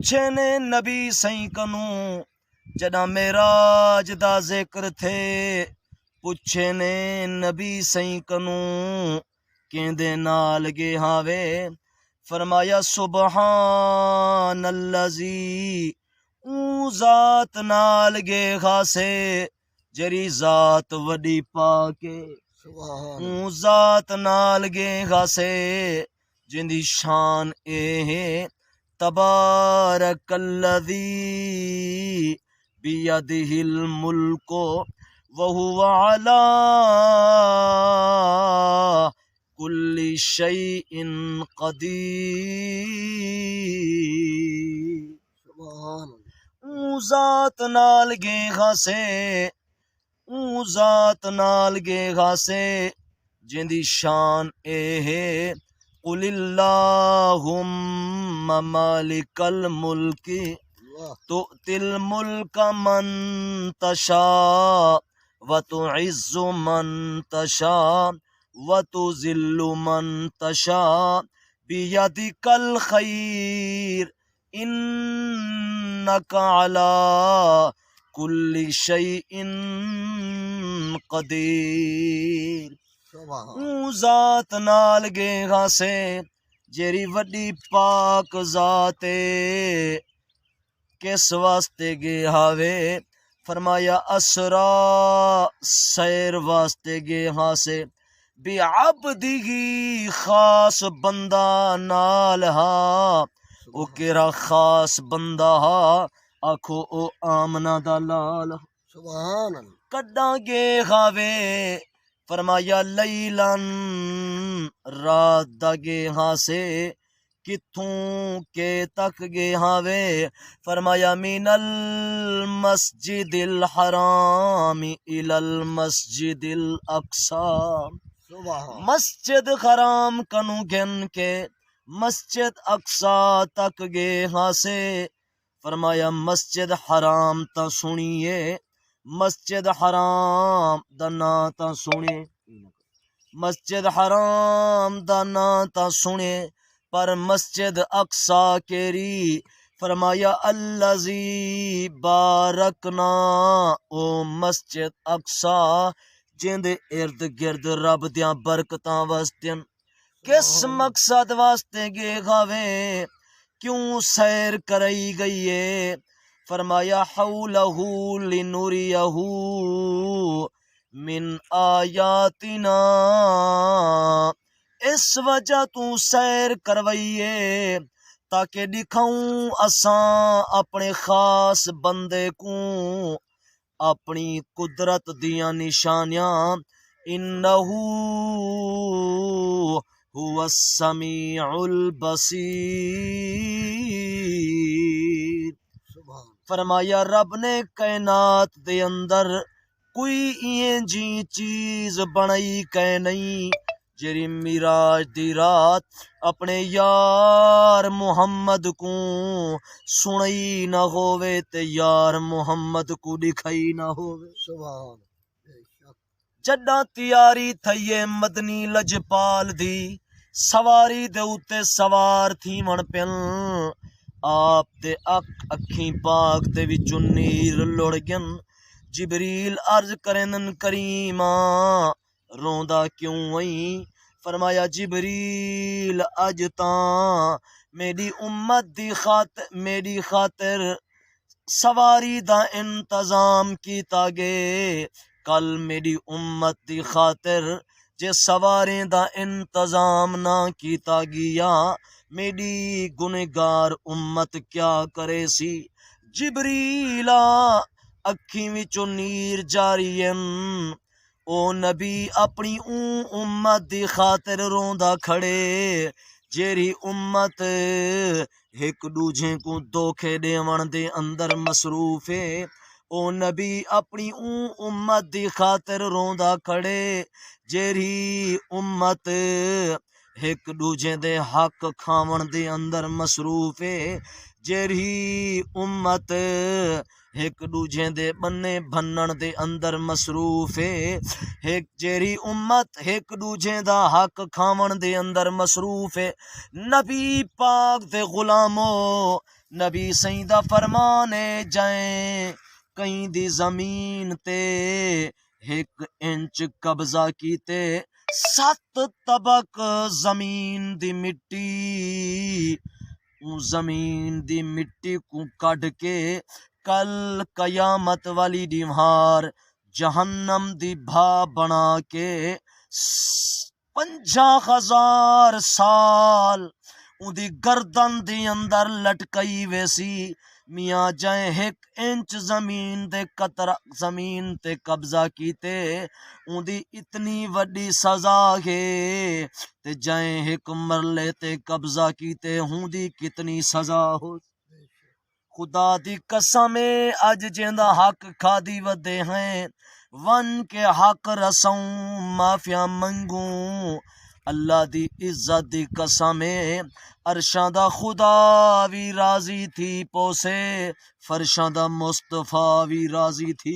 छेने नबी सही कनू जदा मेराज दा जिक्र थे, पुछे ने नबी सही कनू केंदे नाल गे हावे, फरमाया सुबहानल्लज़ी ऊ जात नाल गे खासे जरी जात वडी पाके, ऊ जात नाल गे खासे जिंदी शान ए है तबारकल्लज़ी बियदिहिल मुल्को वहुवा अला कुल्ली शैइन क़दीर। ऊ जात नाल गे खासे, ऊ जात नाल गे खासे जिंदी शान ए है कुलिल्लाहुम्मा मालिकल मुल्की तुतिल मुल्का मन तशा व तुइज्जु मन तशा व तुज़िल्लु मन तशा बियदिकल खैर इन्नका अला कुल्ली शैइन क़दीर। ऊ जात नाल गे खासे जेरी वड्डी पाक जाते किस वास्ते गे हावे, फरमाया असरा सैर वास्ते गे हासे बिअब्दिही खास बंदा नाल हा। ओ केरा खास बंदा हा, आखो ओ आमना दा लाल सुभान अल्लाह। कड्डा गे हावे, फरमाया लैलन रात दा गे हासे किथों के तक गे हावे, फरमाया मिनल मस्जिदिल हराम इलल मस्जिदिल अक्सा, मस्जिद हराम कनु गिन के मस्जिद अक्सा तक गे हासे। फरमाया मस्जिद हराम ता सुनिए, मस्जिद हराम दा ना ता सुने, मस्जिद हराम दा ना ता सुने पर मस्जिद अक्सा केरी, फरमाया अल्लज़ी बारकना ओ मस्जिद अक्सा जिंदे इर्द गिर्द रब दियां बरकतां वस्तियन। किस मकसद वास्ते गे खावे, क्यों सैर करई गई है, फरमाया हौलहू लिनुरियहू मिन आयातिना, इस वजह तू सैर करवाइए ताकि दिखाऊं असां अपने खास बंदे को अपनी कुदरत दियां निशानियां। इन्नहू हुवस समीउल बसीर। फरमाया रब ने कायनात दे अंदर कोई इं जी चीज बनाई कै नहीं जेरी मिराज दी रात अपने यार मुहम्मद को सुनई न होवे ते यार मुहम्मद को दिखाई न होवे। सुभान। जड्डा तैयारी थईए मदनी लजपाल दी सवारी दे उत्ते सवार थी मन पिन, आप ते अखी पाक दे विचों नीर लुढ़ गन। जिबरील अर्ज करेंदन करीमा रोंदा क्यों वही, फरमाया जिबरील अज तां मेरी उम्मत दी खातिर, मेरी खातिर सवारी दा इंतजाम कीता गे, कल मेरी उम्मत दी खातिर जे सवारें दा इंतजाम ना कीता गया मेरी गुनहगार उम्मत क्या करे सी। जिबरीला अखी विचों नीर जारीन, ओ नबी अपनी उम्मत दी खातिर रोंदा खड़े जेरी उम्मत एक दूजे को धोखे देवन दे अंदर मसरूफ है। ओ नबी अपनी उम्मत दी खातिर रोंदा खड़े जेरी उम्मत एक दूजे दे हक खावन दे अंदर मसरूफ है। जेरी उम्मत एक दूजे दे बन्ने भन्नण दे अंदर मसरूफ है। एक जेरी उम्मत एक दूजे दा हक खावन दे अंदर मसरूफ है। नबी पाक दे गुलामो नबी सईं दा फरमाने जाए कहीं दी जमीन ते 1 इंच कब्जा कीते 7 तबक जमीन दी मिट्टी जमीन दी मिट्टी को कढ़ के कल कयामत वाली दीवार जहन्नम दी भा बना के 50,000 साल उदी गर्दन दी अंदर लटकई वैसी मियाँ जाए 1 इंच जमीन दे कतरा जमीन ते कब्जा कीते उदी इतनी वड्डी सजा है ते जाए 1 मरले ते कब्जा कीते हुंदी कितनी सजा हो। खुदा दी कसम अज जिंदा हक खादी वदे हैं वन के हक रसों माफिया मंगू अल्लाह दी इज्जत दी कसम अरशां दा खुदा भी राजी थी पोसे फरशां दा मुस्तफा भी राजी थी।